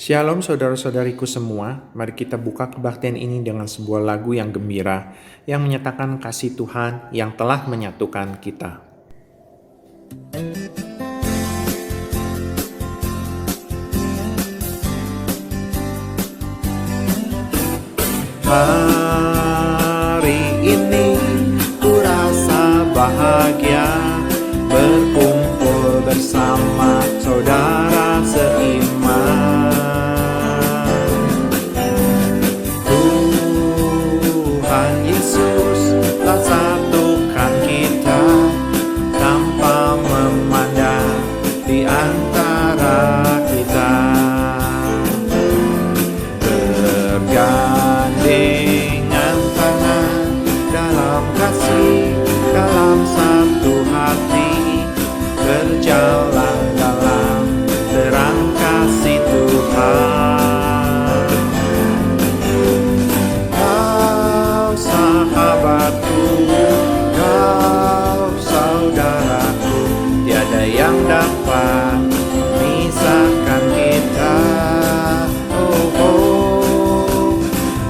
Shalom saudara-saudariku semua, mari kita buka kebaktian ini dengan sebuah lagu yang gembira, yang menyatakan kasih Tuhan yang telah menyatukan kita. Hari ini ku rasa bahagia, berkumpul bersama saudara seiman. Tuhan Yesus telah satukan kita tanpa memandang di antara kita. Bergandengan tangan dalam kasih, dalam satu hati, berjalan dalam terang kasih Tuhan. Kau sahabatku, kau saudaraku, tiada yang dapat memisahkan kita. Oh, oh,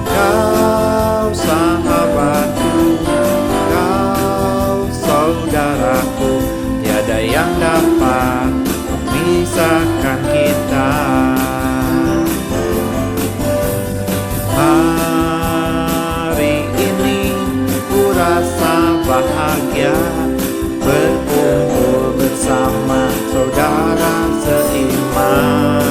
kau sahabatku, kau saudaraku, tiada yang dapat memisahkan kita. Hari ini ku rasa bahagia, berkumpul bersama saudara seiman.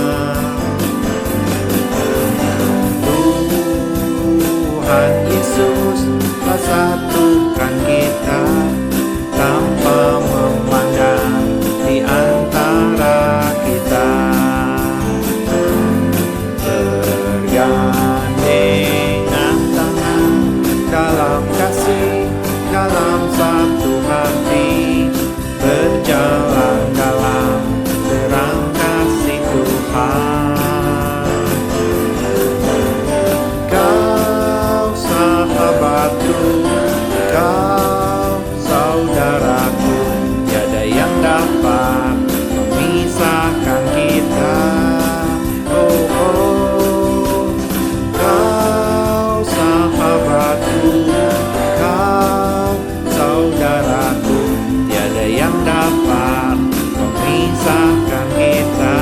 Tuhan Yesus telah satukan kita tanpa memandang di antara kita. Bergandengan tangan dalam kasih, dalam satu hati, berjalan dalam terang kasih Tuhan. Kau sahabatku, kau saudaraku, tiada yang dapat memisahkan kita. Oh, oh, kau sahabatku, kau saudaraku, tiada yang dapat memisahkan kita.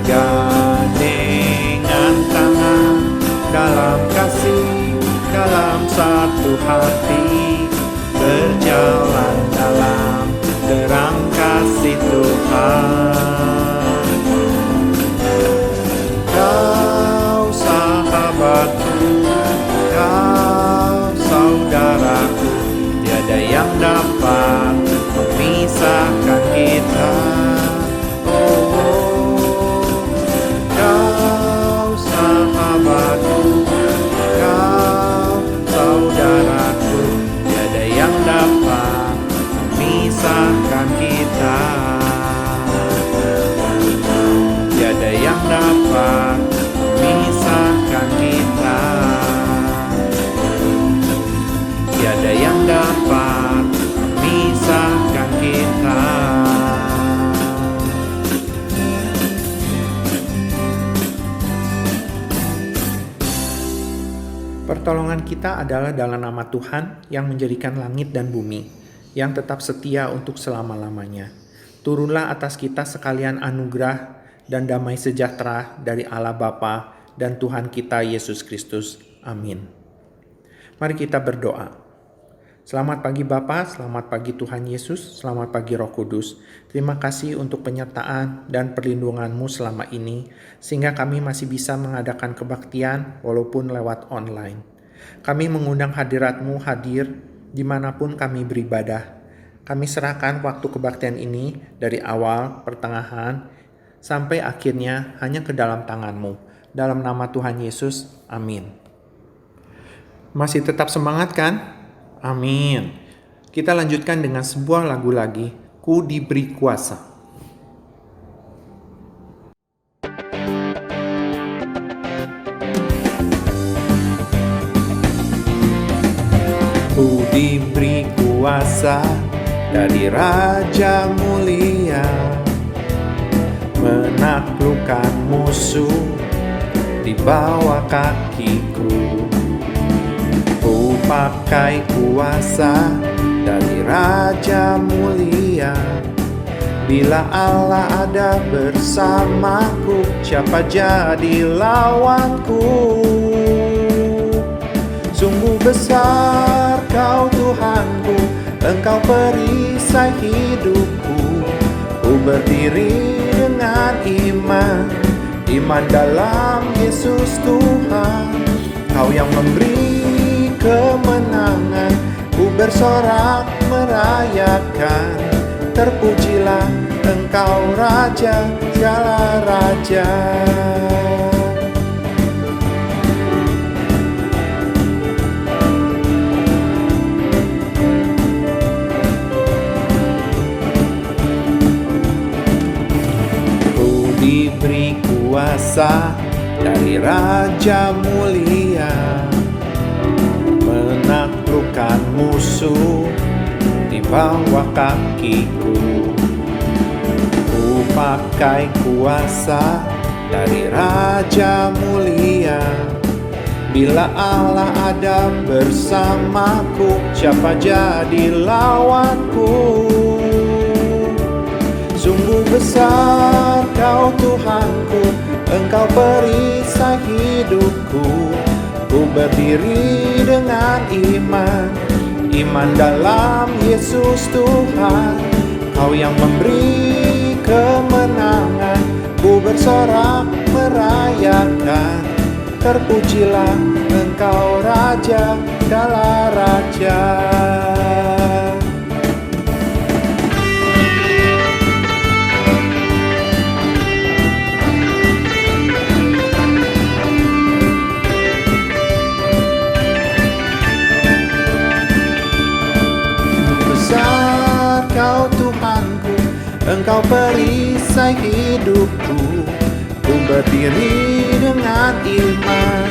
Bergandengan tangan dalam kasih, dalam satu hati, berjalan dalam terang kasih Tuhan. Kau sahabatku, kau saudaraku, tiada yang dapat memisahkan kita. Oh, oh, kau sahabatku, kau saudaraku, tiada yang dapat memisahkan kita. Tiada yang dapat memisahkan kita. Tiada yang dapat memisahkan kita. Pertolongan kita adalah dalam nama Tuhan yang menjadikan langit dan bumi, yang tetap setia untuk selama-lamanya. Turunlah atas kita sekalian anugerah dan damai sejahtera dari Allah Bapa dan Tuhan kita Yesus Kristus. Amin. Mari kita berdoa. Selamat pagi Bapa, selamat pagi Tuhan Yesus, selamat pagi Roh Kudus. Terima kasih untuk penyertaan dan perlindungan-Mu selama ini, sehingga kami masih bisa mengadakan kebaktian walaupun lewat online. Kami mengundang hadirat-Mu hadir dimanapun kami beribadah. Kami serahkan waktu kebaktian ini dari awal, pertengahan, sampai akhirnya hanya ke dalam tangan-Mu. Dalam nama Tuhan Yesus, amin. Masih tetap semangat kan? Amin. Kita lanjutkan dengan sebuah lagu lagi, Ku Diberi Kuasa. Ku diberi kuasa dari Raja mulia, menaklukkan musuh di bawah kakiku. Ku pakai kuasa dari Raja Mulia. Bila Allah ada bersamaku, siapa jadi lawanku? Sungguh besar Kau Tuhanku, Engkau perisai hidupku. Ku berdiri dengan iman dalam Yesus Tuhan. Kau yang memberi kemenangan, ku bersorak merayakan. Terpujilah Engkau Raja segala raja. Ku diberi kuasa dari Raja Mulia, menaklukkan musuh di bawah kakiku. Ku pakai kuasa dari Raja Mulia. Bila Allah ada bersamaku, siapa jadi lawanku? Sungguh besar Kau Tuhanku, Engkau perisai hidupku. Ku berdiri dengan iman dalam Yesus Tuhan. Kau yang memberi kemenangan, ku bersorak merayakan. Terpujilah Engkau Raja segala raja. Kau Tuhanku, Engkau perisai hidupku. Ku berdiri dengan iman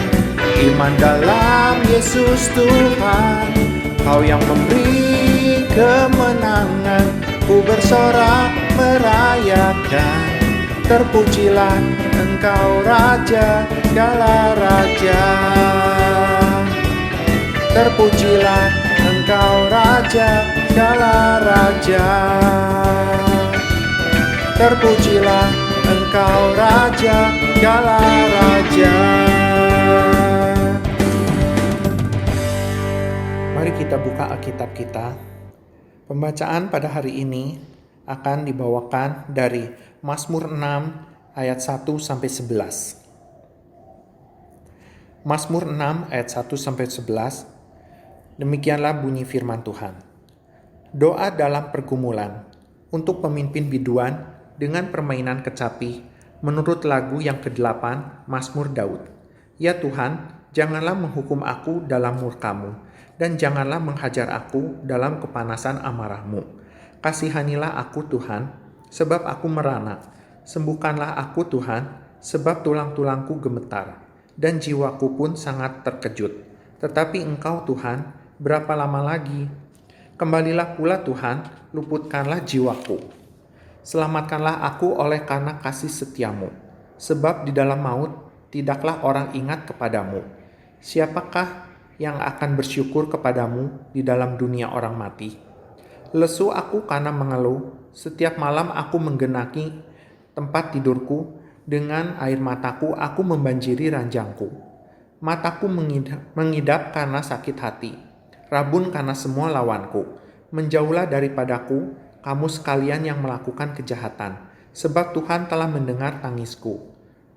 dalam Yesus Tuhan. Kau yang memberi kemenangan, ku bersorak merayakan. Terpujilah Engkau Raja segala raja. Terpujilah Engkau Raja segala raja. Terpujilah Engkau Raja segala raja. Mari kita buka Alkitab kita. Pembacaan pada hari ini akan dibawakan dari Mazmur 6 ayat 1 sampai 11. Mazmur 6 ayat 1 sampai 11. Demikianlah bunyi firman Tuhan. Doa dalam pergumulan untuk pemimpin biduan dengan permainan kecapi menurut lagu yang ke-8 Mazmur Daud. Ya Tuhan, janganlah menghukum aku dalam murka-Mu dan janganlah menghajar aku dalam kepanasan amarah-Mu. Kasihanilah aku Tuhan, sebab aku merana. Sembuhkanlah aku Tuhan, sebab tulang-tulangku gemetar dan jiwaku pun sangat terkejut. Tetapi Engkau Tuhan, berapa lama lagi? Kembalilah pula Tuhan, luputkanlah jiwaku. Selamatkanlah aku oleh karena kasih setia-Mu. Sebab di dalam maut tidaklah orang ingat kepadamu. Siapakah yang akan bersyukur kepadamu di dalam dunia orang mati? Lesu aku karena mengeluh, setiap malam aku menggenaki tempat tidurku, dengan air mataku aku membanjiri ranjangku. Mataku mengidap karena sakit hati, rabun karena semua lawanku. Menjauhlah daripadaku, kamu sekalian yang melakukan kejahatan, sebab Tuhan telah mendengar tangisku.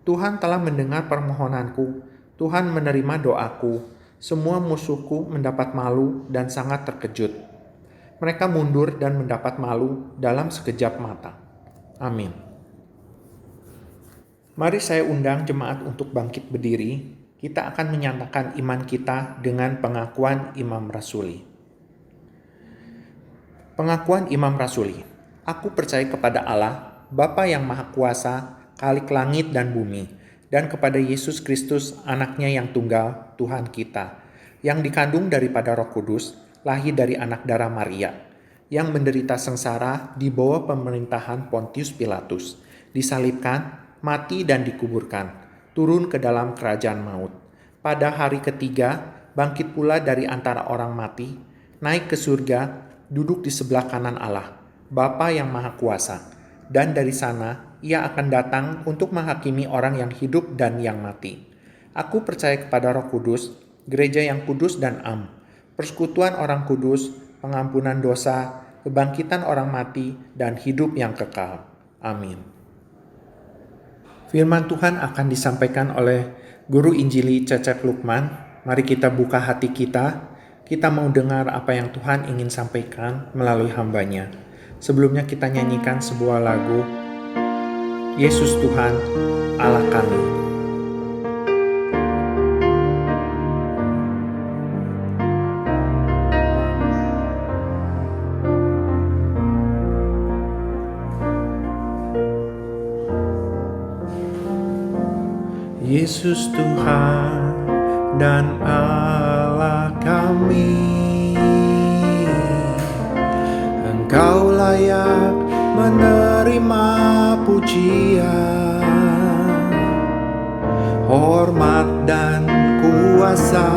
Tuhan telah mendengar permohonanku, Tuhan menerima doaku. Semua musuhku mendapat malu dan sangat terkejut. Mereka mundur dan mendapat malu dalam sekejap mata. Amin. Mari saya undang jemaat untuk bangkit berdiri. Kita akan menyatakan iman kita dengan pengakuan Imam Rasuli. Pengakuan Imam Rasuli. Aku percaya kepada Allah, Bapa yang Maha Kuasa, Khalik langit dan bumi, dan kepada Yesus Kristus, anaknya yang tunggal, Tuhan kita, yang dikandung daripada Roh Kudus, lahir dari anak darah Maria, yang menderita sengsara di bawah pemerintahan Pontius Pilatus, disalibkan, mati dan dikuburkan, turun ke dalam kerajaan maut. Pada hari ketiga, bangkit pula dari antara orang mati, naik ke surga, duduk di sebelah kanan Allah, Bapa yang Maha Kuasa. Dan dari sana, ia akan datang untuk menghakimi orang yang hidup dan yang mati. Aku percaya kepada Roh Kudus, gereja yang kudus dan am, persekutuan orang kudus, pengampunan dosa, kebangkitan orang mati, dan hidup yang kekal. Amin. Firman Tuhan akan disampaikan oleh Guru Injili Cecep Lukman. Mari kita buka hati kita. Kita mau dengar apa yang Tuhan ingin sampaikan melalui hamba-Nya. Sebelumnya kita nyanyikan sebuah lagu, Yesus Tuhan, Allah kami. Yesus Tuhan dan Allah kami, Engkau layak menerima pujian, hormat dan kuasa,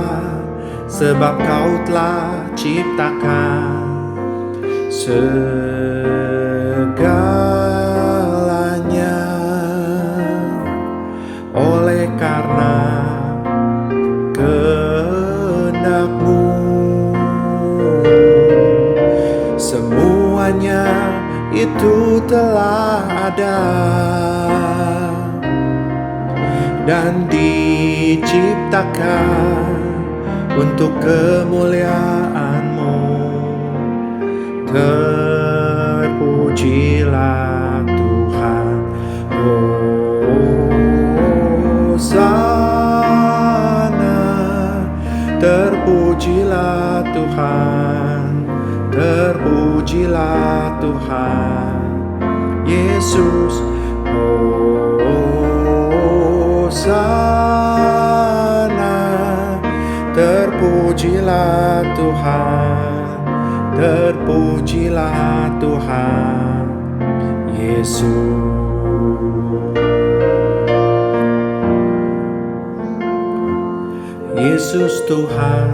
sebab Kau telah ciptakan segalanya. Oleh karena kehendak-Mu, semuanya itu telah ada dan diciptakan untuk kemuliaan-Mu. Terpujilah Tuhan. Hosana, terpujilah Tuhan, terpujilah Tuhan. Yesus, Hosana, terpujilah Tuhan, terpujilah Tuhan. Yesus. Yesus Tuhan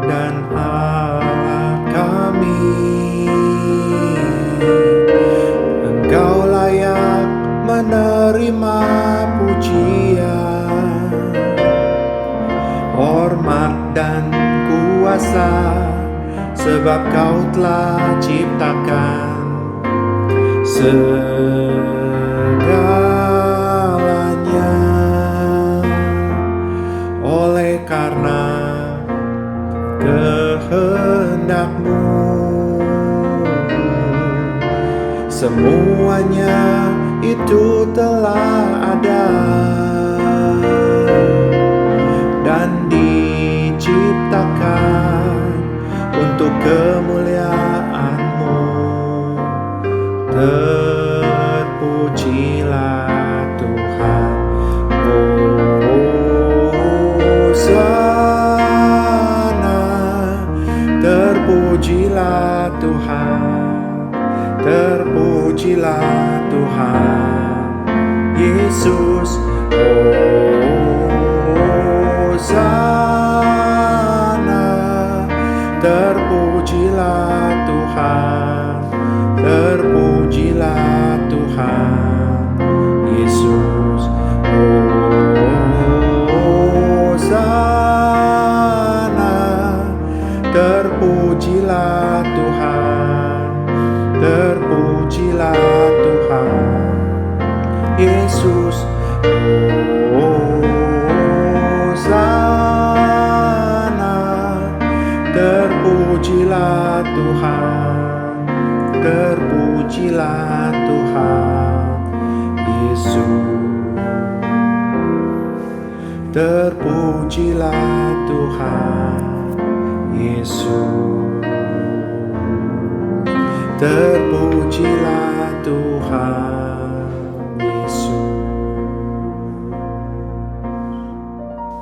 dan Allah kami, Engkau layak menerima pujian, hormat dan kuasa, sebab Kau telah ciptakan segalanya. Oleh karena kehendak-Mu, semuanya itu telah ada dan diciptakan untuk kemuliaan-Mu. Terpujilah Tuhan. Terpujilah Tuhan, terpujilah Tuhan. Yesus, Hosana, terpujilah Tuhan, terpujilah Tuhan. Yesus, Hosana, terpujilah Tuhan, terpujilah Tuhan. Yesus, Hosana, terpujilah Tuhan, terpujilah Tuhan. Yesus, terpujilah Tuhan. Yesus, terpujilah Tuhan. Yesus.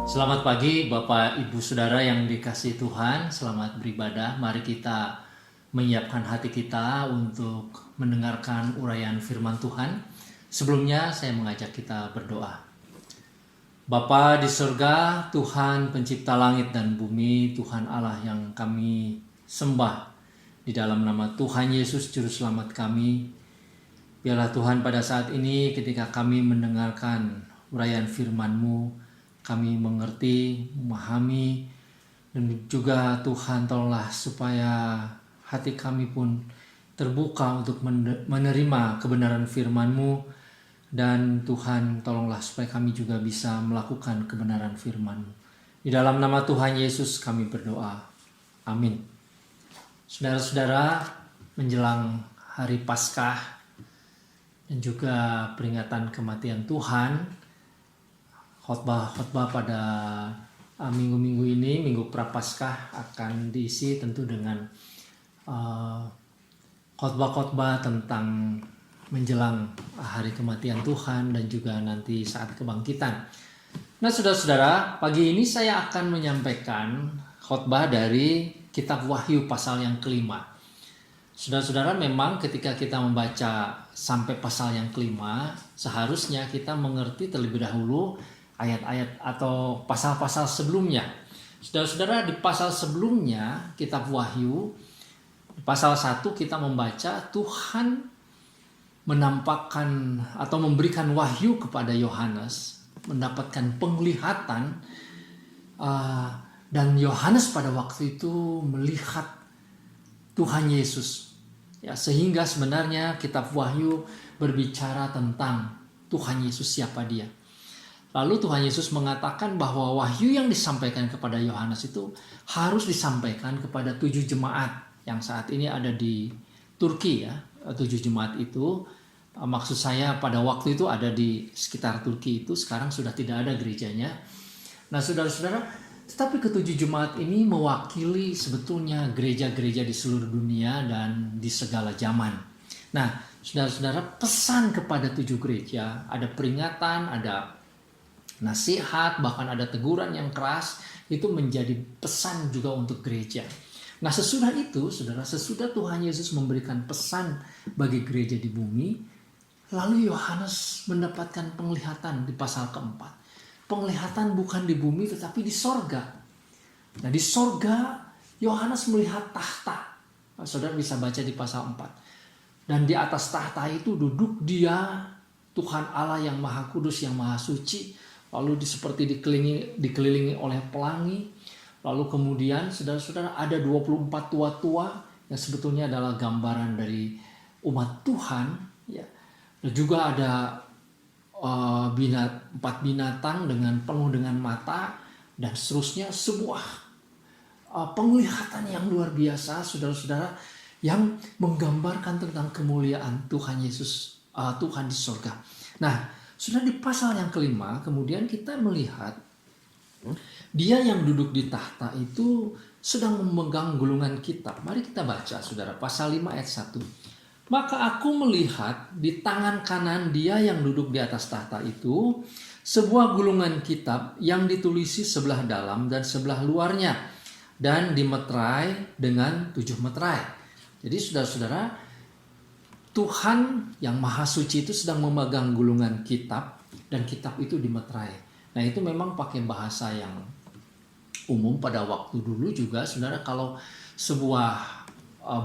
Selamat pagi Bapak Ibu Saudara yang dikasihi Tuhan. Selamat beribadah. Mari kita menyiapkan hati kita untuk mendengarkan uraian firman Tuhan. Sebelumnya saya mengajak kita berdoa. Bapa di surga, Tuhan pencipta langit dan bumi, Tuhan Allah yang kami sembah, di dalam nama Tuhan Yesus Juru Selamat kami, biarlah Tuhan pada saat ini ketika kami mendengarkan uraian firman-Mu, kami mengerti, memahami, dan juga Tuhan tolonglah supaya hati kami pun terbuka untuk menerima kebenaran firman-Mu. Dan Tuhan tolonglah supaya kami juga bisa melakukan kebenaran firman-Mu. Di dalam nama Tuhan Yesus kami berdoa. Amin. Saudara-saudara, menjelang hari Paskah dan juga peringatan kematian Tuhan, khotbah-khotbah pada minggu-minggu ini, Minggu Prapaskah, akan diisi tentu dengan khotbah-khotbah tentang menjelang hari kematian Tuhan dan juga nanti saat kebangkitan. Nah, saudara-saudara, pagi ini saya akan menyampaikan khotbah dari kitab Wahyu pasal yang kelima. Saudara-saudara, memang ketika kita membaca sampai pasal yang kelima, seharusnya kita mengerti terlebih dahulu ayat-ayat atau pasal-pasal sebelumnya. Saudara-saudara, di pasal sebelumnya kitab Wahyu, di pasal 1 kita membaca Tuhan menampakkan atau memberikan wahyu kepada Yohanes, mendapatkan penglihatan, dan Yohanes pada waktu itu melihat Tuhan Yesus. Ya, sehingga sebenarnya kitab Wahyu berbicara tentang Tuhan Yesus, siapa dia. Lalu Tuhan Yesus mengatakan bahwa wahyu yang disampaikan kepada Yohanes itu harus disampaikan kepada 7 jemaat yang saat ini ada di Turki ya. 7 jemaat itu, maksud saya pada waktu itu ada di sekitar Turki itu, sekarang sudah tidak ada gerejanya. Nah, saudara-saudara, tetapi ketujuh jemaat ini mewakili sebetulnya gereja-gereja di seluruh dunia dan di segala zaman. Nah, saudara-saudara, pesan kepada 7 gereja, ada peringatan, ada nasihat, bahkan ada teguran yang keras, itu menjadi pesan juga untuk gereja. Nah, sesudah itu, saudara, sesudah Tuhan Yesus memberikan pesan bagi gereja di bumi, lalu Yohanes mendapatkan penglihatan di pasal keempat. Penglihatan bukan di bumi tetapi di sorga. Nah, di sorga Yohanes melihat tahta. Nah, saudara bisa baca di pasal 4. Dan di atas tahta itu duduk dia, Tuhan Allah yang Maha Kudus, yang Maha Suci. Lalu seperti dikelilingi oleh pelangi. Lalu kemudian saudara-saudara ada 24 tua-tua yang sebetulnya adalah gambaran dari umat Tuhan. Ya. Dan juga ada 4 binatang dengan penuh dengan mata dan seterusnya, sebuah penglihatan yang luar biasa, saudara-saudara, yang menggambarkan tentang kemuliaan Tuhan Yesus, Tuhan di surga. Nah, sudah di pasal yang kelima kemudian kita melihat dia yang duduk di tahta itu sedang memegang gulungan kitab. Mari kita baca, saudara, pasal 5 ayat 1. Maka aku melihat di tangan kanan dia yang duduk di atas tahta itu sebuah gulungan kitab yang ditulisi sebelah dalam dan sebelah luarnya dan dimeterai dengan 7 meterai. Jadi saudara-saudara, Tuhan yang Maha Suci itu sedang memegang gulungan kitab dan kitab itu dimeterai. Nah, itu memang pakai bahasa yang umum pada waktu dulu juga, saudara. Kalau sebuah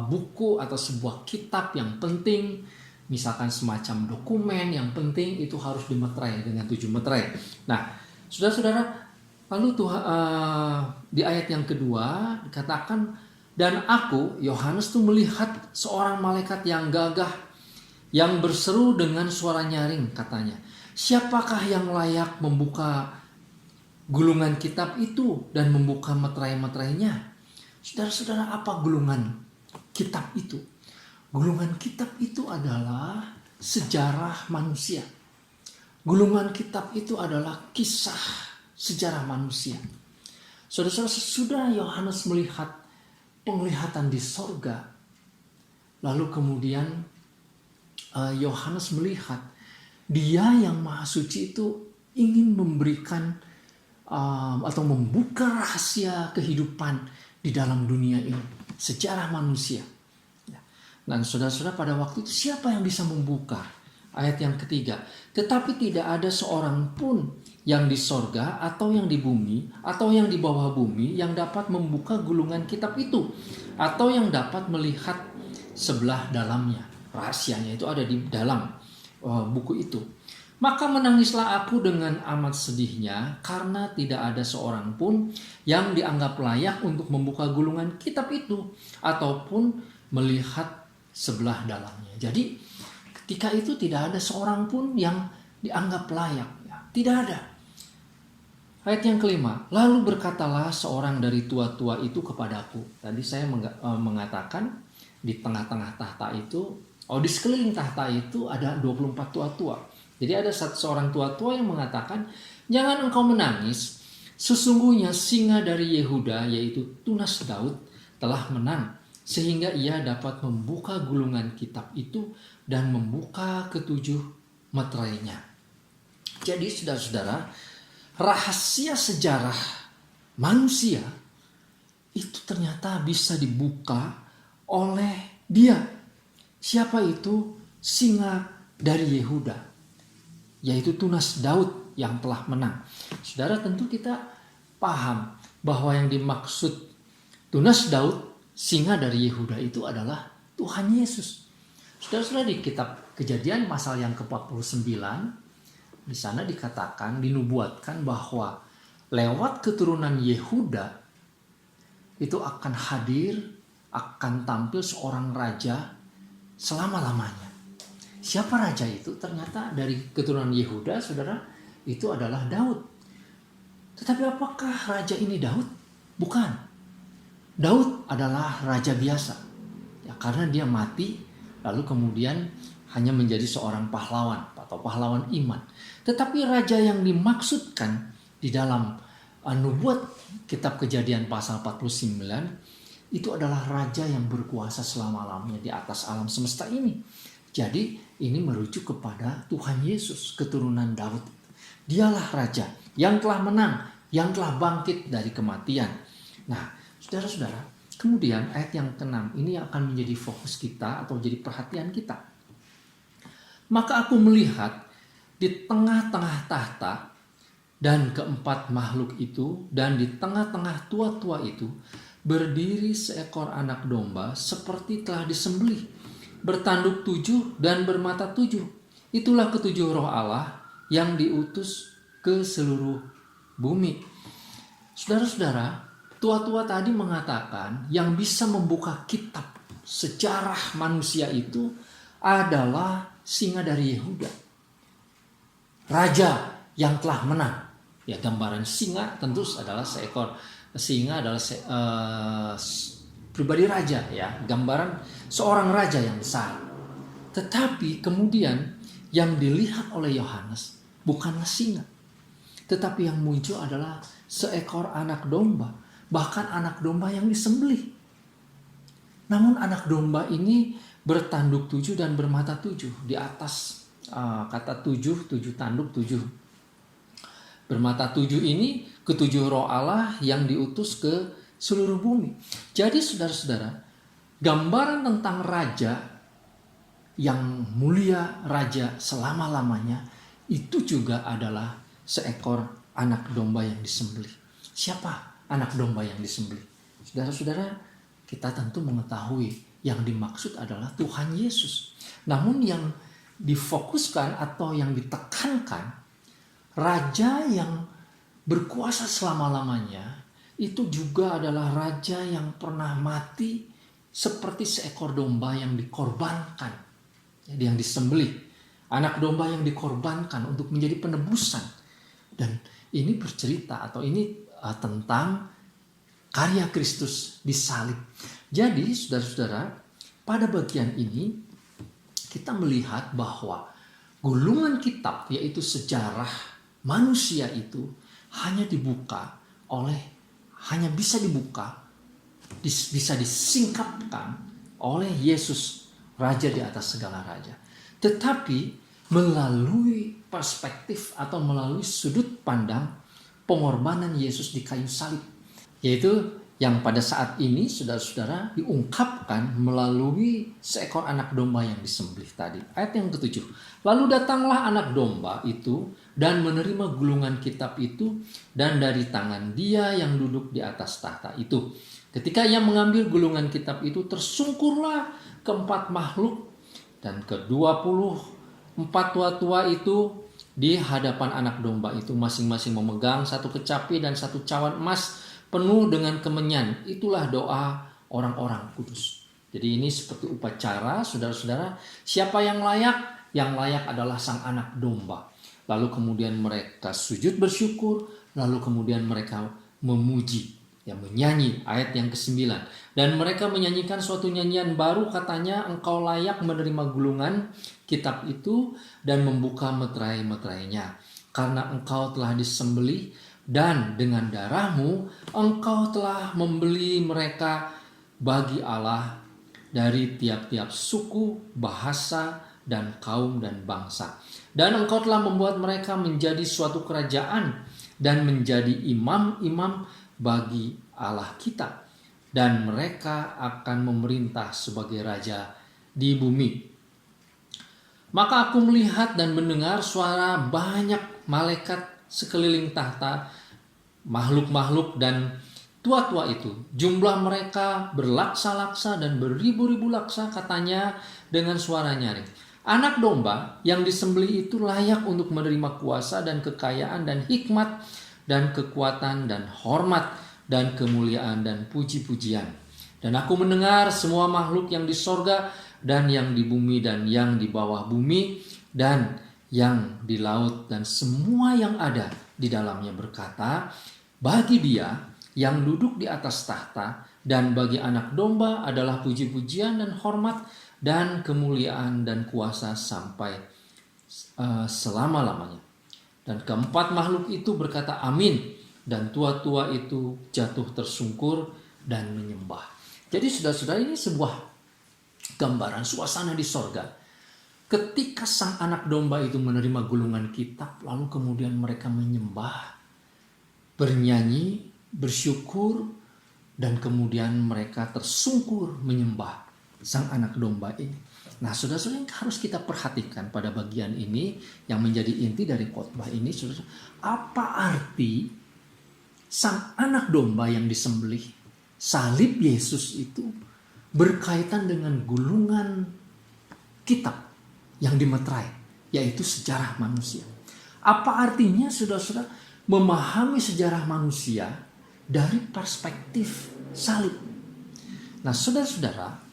buku atau sebuah kitab yang penting, misalkan semacam dokumen yang penting, itu harus dimeterai dengan 7 meterai. Nah, saudara-saudara, lalu di ayat yang kedua dikatakan, dan aku, Yohanes, tuh melihat seorang malaikat yang gagah yang berseru dengan suara nyaring, katanya, siapakah yang layak membuka gulungan kitab itu dan membuka meterai-meterainya? Saudara-saudara, apa gulungan kitab itu? Gulungan kitab itu adalah sejarah manusia. Gulungan kitab itu adalah kisah sejarah manusia. Saudara-saudara, sesudah Yohanes melihat penglihatan di sorga, lalu kemudian Yohanes melihat dia yang Maha Suci itu ingin memberikan atau membuka rahasia kehidupan di dalam dunia ini, sejarah manusia. Dan saudara-saudara, pada waktu itu siapa yang bisa membuka Ayat yang ketiga, tetapi tidak ada seorang pun yang di sorga atau yang di bumi atau yang di bawah bumi yang dapat membuka gulungan kitab itu atau yang dapat melihat sebelah dalamnya. Rahasianya itu ada di dalam buku itu. Maka menangislah aku dengan amat sedihnya karena tidak ada seorang pun yang dianggap layak untuk membuka gulungan kitab itu ataupun melihat sebelah dalamnya. Jadi ketika itu tidak ada seorang pun yang dianggap layak. Ya, tidak ada. Ayat yang kelima, lalu berkatalah seorang dari tua-tua itu kepadaku. Tadi saya mengatakan di tengah-tengah tahta itu, di sekeliling tahta itu ada 24 tua-tua. Jadi ada seorang tua-tua yang mengatakan, jangan engkau menangis, sesungguhnya singa dari Yehuda yaitu tunas Daud telah menang, sehingga ia dapat membuka gulungan kitab itu dan membuka ketujuh meterainya. Jadi saudara-saudara, rahasia sejarah manusia itu ternyata bisa dibuka oleh dia. Siapa itu? Singa dari Yehuda, yaitu tunas Daud yang telah menang. Saudara, tentu kita paham bahwa yang dimaksud tunas Daud, singa dari Yehuda itu adalah Tuhan Yesus. Saudara-saudara, di kitab Kejadian pasal yang ke-49, di sana dikatakan, dinubuatkan bahwa lewat keturunan Yehuda itu akan hadir, akan tampil seorang raja selama-lamanya. Siapa raja itu? Ternyata dari keturunan Yehuda, saudara, itu adalah Daud. Tetapi apakah raja ini Daud? Bukan. Daud adalah raja biasa. Ya, karena dia mati, lalu kemudian hanya menjadi seorang pahlawan atau pahlawan iman. Tetapi raja yang dimaksudkan di dalam nubuat kitab Kejadian pasal 49 itu adalah raja yang berkuasa selama-lamanya di atas alam semesta ini. Jadi ini merujuk kepada Tuhan Yesus, keturunan Daud. Dialah raja yang telah menang, yang telah bangkit dari kematian. Nah, saudara-saudara, kemudian ayat yang ke-6 ini akan menjadi fokus kita atau jadi perhatian kita. Maka aku melihat di tengah-tengah tahta dan keempat makhluk itu dan di tengah-tengah tua-tua itu berdiri seekor anak domba seperti telah disembelih, bertanduk 7 dan bermata 7. Itulah ketujuh roh Allah yang diutus ke seluruh bumi. Saudara-saudara, tua-tua tadi mengatakan yang bisa membuka kitab sejarah manusia itu adalah singa dari Yehuda, raja yang telah menang. Ya, gambaran singa tentu adalah seekor singa adalah pribadi raja, ya, gambaran seorang raja yang besar. Tetapi kemudian yang dilihat oleh Yohanes bukanlah singa, tetapi yang muncul adalah seekor anak domba, bahkan anak domba yang disembelih. Namun anak domba ini bertanduk 7 dan bermata 7. Di atas kata 7 tanduk 7. Bermata 7 ini ketujuh roh Allah yang diutus ke seluruh bumi. Jadi saudara-saudara, gambaran tentang raja yang mulia, raja selama-lamanya, itu juga adalah seekor anak domba yang disembelih. Siapa anak domba yang disembelih? Saudara-saudara, kita tentu mengetahui yang dimaksud adalah Tuhan Yesus. Namun yang difokuskan atau yang ditekankan, raja yang berkuasa selama-lamanya itu juga adalah raja yang pernah mati seperti seekor domba yang dikorbankan, yang disembelih. Anak domba yang dikorbankan untuk menjadi penebusan. Dan ini bercerita atau ini tentang karya Kristus di salib. Jadi saudara-saudara, pada bagian ini kita melihat bahwa gulungan kitab, yaitu sejarah manusia itu hanya bisa dibuka, bisa disingkapkan oleh Yesus, Raja di atas segala raja. Tetapi melalui perspektif atau melalui sudut pandang pengorbanan Yesus di kayu salib, yaitu yang pada saat ini saudara-saudara diungkapkan melalui seekor anak domba yang disembelih tadi. Ayat yang ke-7. Lalu datanglah anak domba itu dan menerima gulungan kitab itu dan dari tangan dia yang duduk di atas tahta itu. Ketika ia mengambil gulungan kitab itu, tersungkurlah keempat makhluk dan ke-24 tua-tua itu di hadapan anak domba itu, masing-masing memegang satu kecapi dan satu cawan emas penuh dengan kemenyan. Itulah doa orang-orang kudus. Jadi ini seperti upacara, saudara-saudara. Siapa yang layak? Yang layak adalah sang anak domba. Lalu kemudian mereka sujud bersyukur, lalu kemudian mereka memuji, menyanyi. Ayat yang ke-9. Dan mereka menyanyikan suatu nyanyian baru, katanya, engkau layak menerima gulungan kitab itu dan membuka meterai-meterainya. Karena engkau telah disembelih dan dengan darahmu engkau telah membeli mereka bagi Allah dari tiap-tiap suku, bahasa, dan kaum dan bangsa. Dan engkau telah membuat mereka menjadi suatu kerajaan dan menjadi imam-imam bagi Allah kita. Dan mereka akan memerintah sebagai raja di bumi. Maka aku melihat dan mendengar suara banyak malaikat sekeliling tahta, makhluk-makhluk dan tua-tua itu. Jumlah mereka berlaksa-laksa dan beribu-ribu laksa, katanya dengan suara nyaring. Anak domba yang disembelih itu layak untuk menerima kuasa dan kekayaan dan hikmat dan kekuatan dan hormat dan kemuliaan dan puji-pujian. Dan aku mendengar semua makhluk yang di sorga dan yang di bumi dan yang di bawah bumi dan yang di laut dan semua yang ada di dalamnya berkata, bagi dia yang duduk di atas tahta dan bagi anak domba adalah puji-pujian dan hormat dan kemuliaan dan kuasa sampai selama-lamanya. Dan keempat makhluk itu berkata amin, dan tua-tua itu jatuh tersungkur dan menyembah. Jadi saudara-saudara, ini sebuah gambaran suasana di sorga. Ketika sang anak domba itu menerima gulungan kitab, lalu kemudian mereka menyembah, bernyanyi, bersyukur, dan kemudian mereka tersungkur menyembah sang anak domba ini. Nah, saudara-saudara, yang harus kita perhatikan pada bagian ini yang menjadi inti dari khotbah ini, saudara, apa arti sang anak domba yang disembelih, salib Yesus itu berkaitan dengan gulungan kitab yang dimeterai, yaitu sejarah manusia. Apa artinya, saudara-saudara, memahami sejarah manusia dari perspektif salib? Nah, saudara-saudara,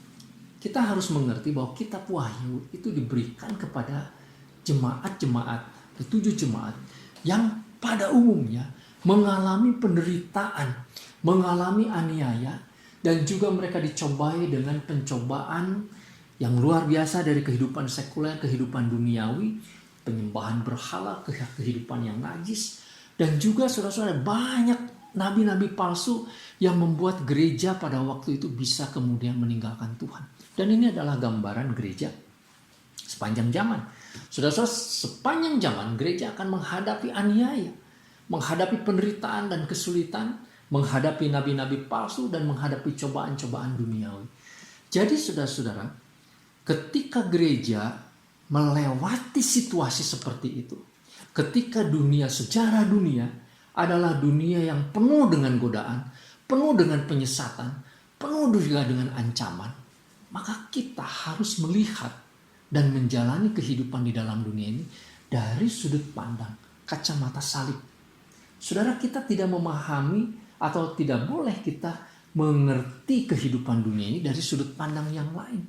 kita harus mengerti bahwa kitab Wahyu itu diberikan kepada jemaat-jemaat, 7 jemaat yang pada umumnya mengalami penderitaan, mengalami aniaya, dan juga mereka dicobai dengan pencobaan yang luar biasa dari kehidupan sekuler, kehidupan duniawi, penyembahan berhala, kehidupan yang najis, dan juga saudara-saudara banyak nabi-nabi palsu yang membuat gereja pada waktu itu bisa kemudian meninggalkan Tuhan. Dan ini adalah gambaran gereja sepanjang zaman. Saudara-saudara, sepanjang zaman gereja akan menghadapi aniaya, menghadapi penderitaan dan kesulitan, menghadapi nabi-nabi palsu, dan menghadapi cobaan-cobaan duniawi. Jadi saudara-saudara, ketika gereja melewati situasi seperti itu, ketika sejarah dunia adalah dunia yang penuh dengan godaan, penuh dengan penyesatan, penuh juga dengan ancaman, maka kita harus melihat dan menjalani kehidupan di dalam dunia ini dari sudut pandang kacamata salib. Saudara, kita tidak memahami atau tidak boleh kita mengerti kehidupan dunia ini dari sudut pandang yang lain.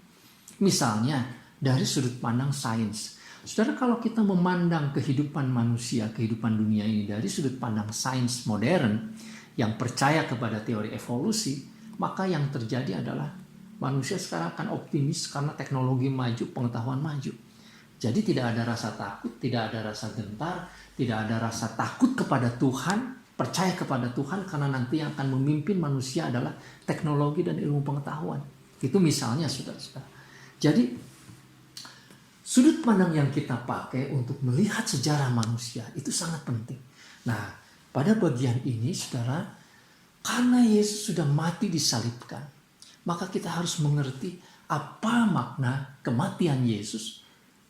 Misalnya dari sudut pandang sains. Saudara, kalau kita memandang kehidupan manusia, kehidupan dunia ini dari sudut pandang sains modern yang percaya kepada teori evolusi, maka yang terjadi adalah manusia sekarang akan optimis karena teknologi maju, pengetahuan maju. Jadi tidak ada rasa takut, tidak ada rasa gentar, tidak ada rasa takut kepada Tuhan, percaya kepada Tuhan, karena nanti yang akan memimpin manusia adalah teknologi dan ilmu pengetahuan. Itu misalnya, saudara-saudara. Jadi sudut pandang yang kita pakai untuk melihat sejarah manusia itu sangat penting. Nah, pada bagian ini, saudara, Karena Yesus sudah mati disalibkan, maka kita harus mengerti apa makna kematian Yesus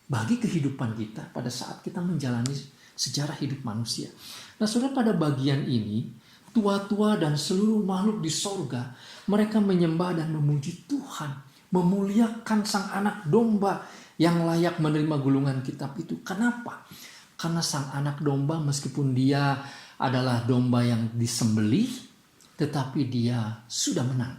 bagi kehidupan kita pada saat kita menjalani sejarah hidup manusia. Nah, saudara, pada bagian ini, tua-tua dan seluruh makhluk di sorga, mereka menyembah dan memuji Tuhan, memuliakan Sang Anak Domba yang layak menerima gulungan kitab itu. Kenapa? Karena Sang Anak Domba, meskipun dia adalah domba yang disembelih, tetapi dia sudah menang.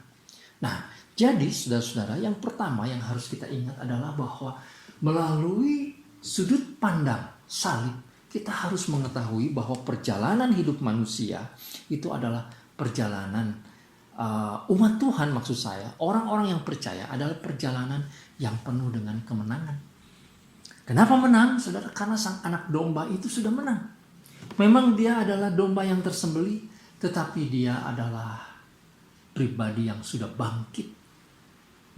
Nah, jadi saudara-saudara, yang pertama yang harus kita ingat adalah bahwa melalui sudut pandang salib, kita harus mengetahui bahwa perjalanan hidup manusia itu adalah perjalanan umat Tuhan, maksud saya, orang-orang yang percaya adalah perjalanan yang penuh dengan kemenangan. Kenapa menang, saudara? Karena Sang Anak Domba itu sudah menang. Memang dia adalah domba yang tersembelih, tetapi dia adalah pribadi yang sudah bangkit,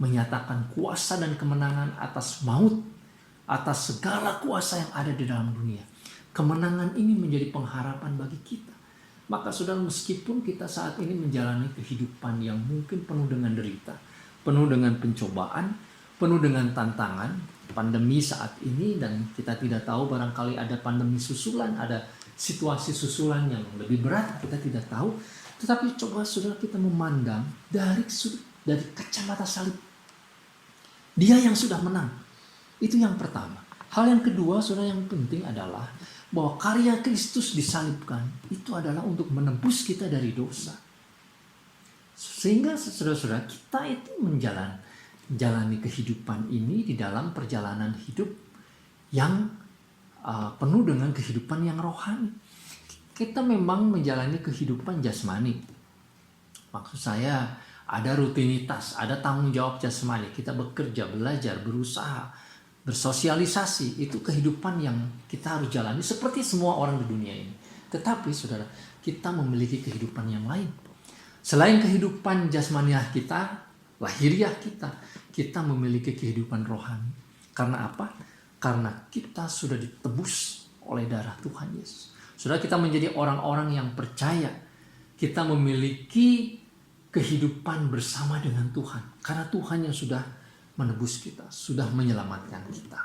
menyatakan kuasa dan kemenangan atas maut, atas segala kuasa yang ada di dalam dunia. Kemenangan ini menjadi pengharapan bagi kita. Maka saudara, meskipun kita saat ini menjalani kehidupan yang mungkin penuh dengan derita, penuh dengan pencobaan, penuh dengan tantangan, pandemi saat ini, dan kita tidak tahu, barangkali ada pandemi susulan, ada situasi susulan yang lebih berat, kita tidak tahu. Tetapi coba saudara kita memandang dari kacamata salib. Dia yang sudah menang. Itu yang pertama. Hal yang kedua, saudara, yang penting adalah bahwa karya Kristus disalibkan itu adalah untuk menebus kita dari dosa. Sehingga saudara-saudara, kita itu menjalani kehidupan ini di dalam perjalanan hidup yang penuh dengan kehidupan yang rohani. Kita memang menjalani kehidupan jasmani. Maksud saya, ada rutinitas, ada tanggung jawab jasmani. Kita bekerja, belajar, berusaha, bersosialisasi. Itu kehidupan yang kita harus jalani seperti semua orang di dunia ini. Tetapi saudara, kita memiliki kehidupan yang lain. Selain kehidupan jasmaniah kita, lahiriah kita memiliki kehidupan rohani. Karena apa? Karena kita sudah ditebus oleh darah Tuhan Yesus. Saudara, kita menjadi orang-orang yang percaya. Kita memiliki kehidupan bersama dengan Tuhan. Karena Tuhan yang sudah menebus kita, sudah menyelamatkan kita.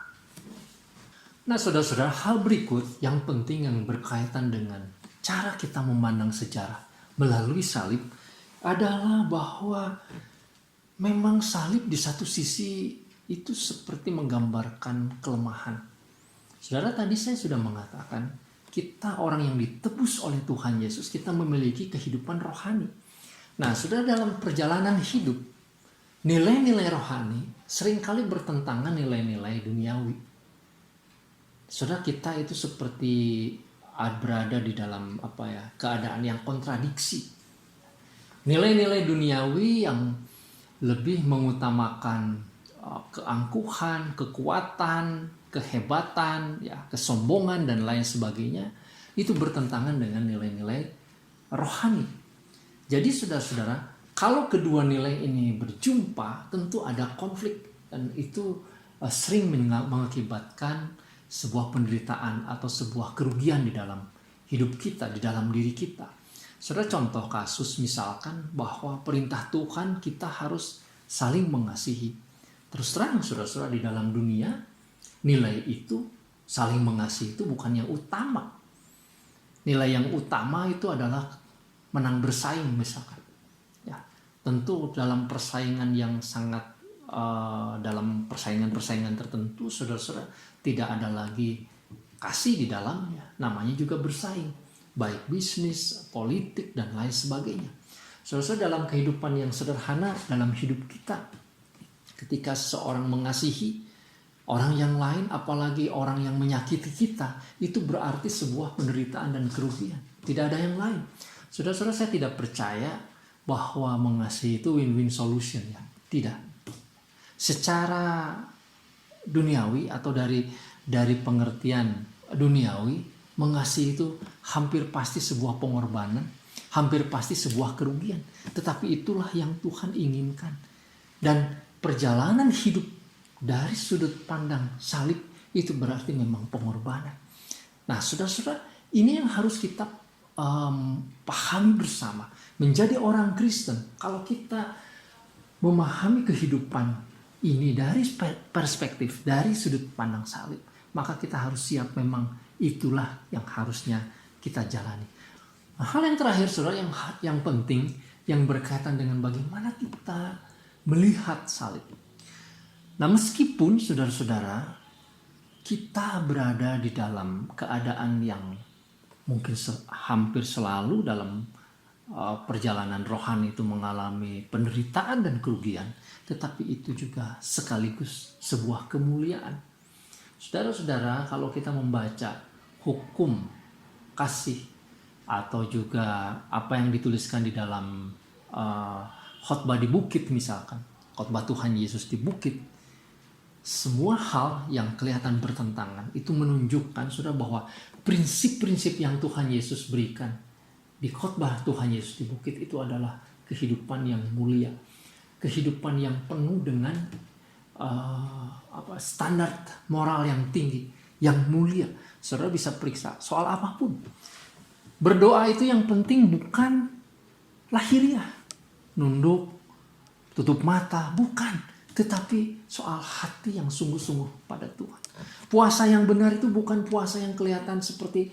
Nah, saudara-saudara, hal berikut yang penting yang berkaitan dengan cara kita memandang sejarah melalui salib adalah bahwa memang salib di satu sisi itu seperti menggambarkan kelemahan. Saudara, tadi saya sudah mengatakan, kita orang yang ditebus oleh Tuhan Yesus, kita memiliki kehidupan rohani. Nah, saudara, dalam perjalanan hidup, nilai-nilai rohani seringkali bertentangan nilai-nilai duniawi. Saudara, kita itu seperti berada di dalam keadaan yang kontradiksi. Nilai-nilai duniawi yang lebih mengutamakan keangkuhan, kekuatan, kehebatan, kesombongan dan lain sebagainya, itu bertentangan dengan nilai-nilai rohani. Jadi saudara-saudara, kalau kedua nilai ini berjumpa, tentu ada konflik, dan itu sering mengakibatkan sebuah penderitaan atau sebuah kerugian di dalam hidup kita, di dalam diri kita. Saudara, contoh kasus misalkan bahwa perintah Tuhan kita harus saling mengasihi. Terus terang saudara-saudara, di dalam dunia nilai itu, saling mengasihi itu bukan yang utama. Nilai yang utama itu adalah menang bersaing misalkan. Ya, tentu dalam persaingan yang sangat dalam persaingan-persaingan tertentu, saudara-saudara, tidak ada lagi kasih di dalamnya. Namanya juga bersaing, baik bisnis, politik, dan lain sebagainya. Saudara-saudara, dalam kehidupan yang sederhana, dalam hidup kita, ketika seseorang mengasihi orang yang lain, apalagi orang yang menyakiti kita, itu berarti sebuah penderitaan dan kerugian. Tidak ada yang lain. Saudara-saudara, saya tidak percaya bahwa mengasihi itu win-win solution, ya. Tidak. Secara duniawi atau dari pengertian duniawi, mengasihi itu hampir pasti sebuah pengorbanan, hampir pasti sebuah kerugian. Tetapi itulah yang Tuhan inginkan. Dan perjalanan hidup dari sudut pandang salib itu berarti memang pengorbanan. Nah, saudara-saudara, ini yang harus kita pahami bersama. Menjadi orang Kristen, kalau kita memahami kehidupan ini dari perspektif, dari sudut pandang salib, maka kita harus siap, memang itulah yang harusnya kita jalani. Nah, hal yang terakhir, saudara, yang penting, yang berkaitan dengan bagaimana kita melihat salib. Nah, meskipun saudara-saudara kita berada di dalam keadaan yang mungkin hampir selalu dalam perjalanan rohani itu mengalami penderitaan dan kerugian, tetapi itu juga sekaligus sebuah kemuliaan. Saudara-saudara, kalau kita membaca hukum kasih atau juga apa yang dituliskan di dalam khotbah di bukit, misalkan khotbah Tuhan Yesus di bukit, semua hal yang kelihatan bertentangan itu menunjukkan, saudara, bahwa prinsip-prinsip yang Tuhan Yesus berikan di khotbah Tuhan Yesus di bukit itu adalah kehidupan yang mulia, kehidupan yang penuh dengan standar moral yang tinggi, yang mulia. Saudara bisa periksa soal apapun. Berdoa itu yang penting bukan lahiriah, nunduk, tutup mata, bukan. Tetapi soal hati yang sungguh-sungguh pada Tuhan. Puasa yang benar itu bukan puasa yang kelihatan seperti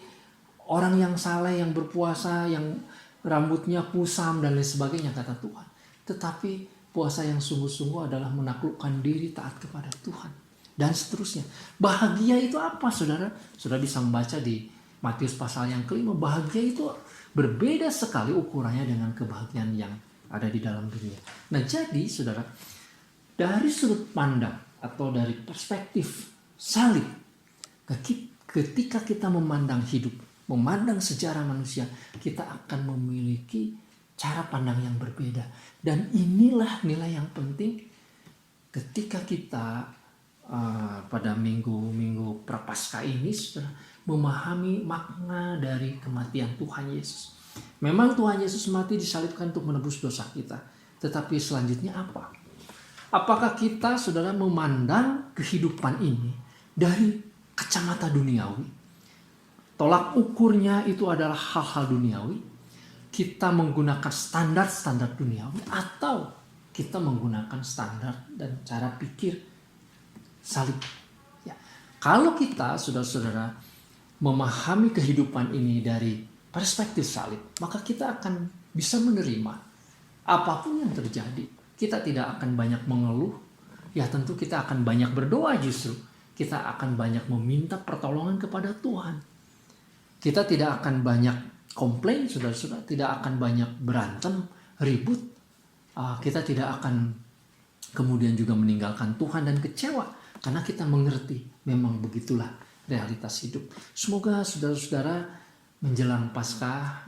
orang yang saleh yang berpuasa, yang rambutnya kusam dan lain sebagainya, kata Tuhan. Tetapi puasa yang sungguh-sungguh adalah menaklukkan diri, taat kepada Tuhan. Dan seterusnya. Bahagia itu apa, saudara? Saudara bisa membaca di Matius pasal yang kelima. Bahagia itu berbeda sekali ukurannya dengan kebahagiaan yang ada di dalam dunia. Nah, jadi saudara, dari sudut pandang atau dari perspektif salib, ketika kita memandang hidup, memandang sejarah manusia, kita akan memiliki cara pandang yang berbeda. Dan inilah nilai yang penting ketika kita pada minggu Prapaskah ini, saudara, memahami makna dari kematian Tuhan Yesus. Memang Tuhan Yesus mati disalibkan untuk menebus dosa kita. Tetapi selanjutnya apa? Apakah kita, saudara, memandang kehidupan ini dari kacamata duniawi? Tolak ukurnya itu adalah hal-hal duniawi. Kita menggunakan standar-standar duniawi, atau kita menggunakan standar dan cara pikir salib. Ya. Kalau kita, saudara-saudara, memahami kehidupan ini dari perspektif salib, maka kita akan bisa menerima apapun yang terjadi. Kita tidak akan banyak mengeluh. Ya, tentu kita akan banyak berdoa justru. Kita akan banyak meminta pertolongan kepada Tuhan. Kita tidak akan banyak komplain, saudara-saudara. Tidak akan banyak berantem, ribut. Kita tidak akan kemudian juga meninggalkan Tuhan dan kecewa. Karena kita mengerti memang begitulah realitas hidup. Semoga saudara-saudara menjelang Paskah,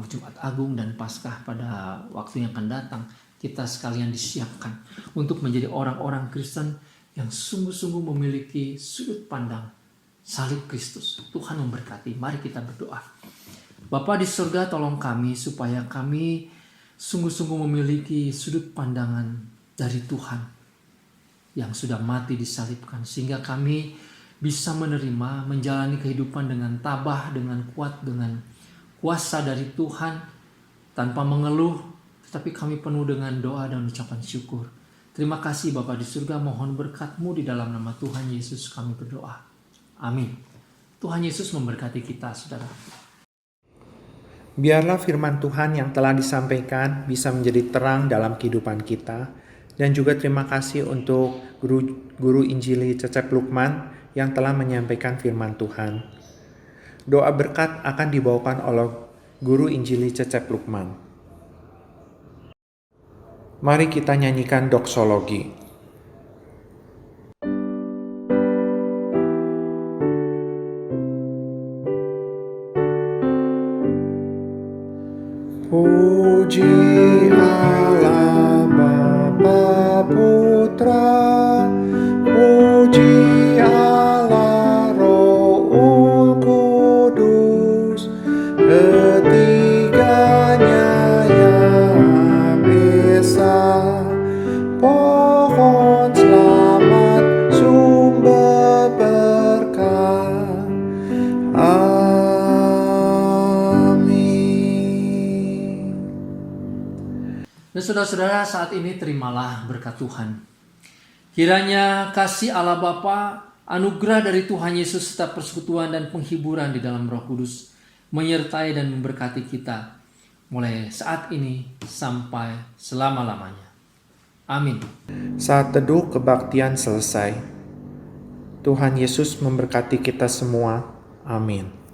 Jumat Agung dan Paskah pada waktu yang akan datang, kita sekalian disiapkan untuk menjadi orang-orang Kristen yang sungguh-sungguh memiliki sudut pandang salib Kristus. Tuhan memberkati. Mari kita berdoa. Bapa di surga, tolong kami supaya kami sungguh-sungguh memiliki sudut pandangan dari Tuhan yang sudah mati disalibkan, sehingga kami bisa menerima, menjalani kehidupan dengan tabah, dengan kuat, dengan kuasa dari Tuhan, tanpa mengeluh, tetapi kami penuh dengan doa dan ucapan syukur. Terima kasih Bapa di surga, mohon berkat-Mu di dalam nama Tuhan Yesus kami berdoa. Amin. Tuhan Yesus memberkati kita, saudara. Biarlah firman Tuhan yang telah disampaikan bisa menjadi terang dalam kehidupan kita. Dan juga terima kasih untuk guru Injili Cecep Lukman yang telah menyampaikan firman Tuhan. Doa berkat akan dibawakan oleh guru Injili Cecep Lukman. Mari kita nyanyikan doksologi. Puji Allah Bapa Putra, puji Allah Rohul Kudus, ketiganya yang esa, pohon selamat sumber berkah. Amin. saudara-saudara, saat ini terimalah berkat Tuhan. Kiranya kasih Allah Bapa, anugerah dari Tuhan Yesus serta persekutuan dan penghiburan di dalam Roh Kudus menyertai dan memberkati kita mulai saat ini sampai selama-lamanya. Amin. Saat teduh kebaktian selesai. Tuhan Yesus memberkati kita semua. Amin.